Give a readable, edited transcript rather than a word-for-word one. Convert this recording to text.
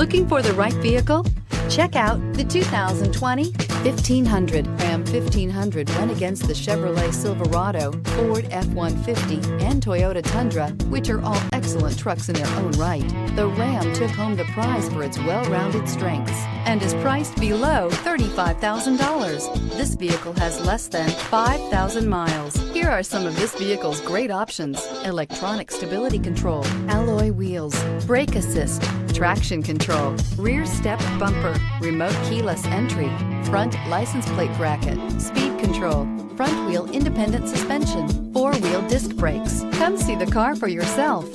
Looking for the right vehicle? Check out the 2020 1500. Ram 1500 went against the Chevrolet Silverado, Ford F-150, and Toyota Tundra, which are all excellent trucks in their own right. The Ram took home the prize for its well-rounded strengths and is priced below $35,000. This vehicle has less than 5,000 miles. Here are some of this vehicle's great options: electronic stability control, alloy wheels, brake assist, traction control, rear step bumper, remote keyless entry, front license plate bracket, speed control, front wheel independent suspension, four-wheel disc brakes. Come see the car for yourself.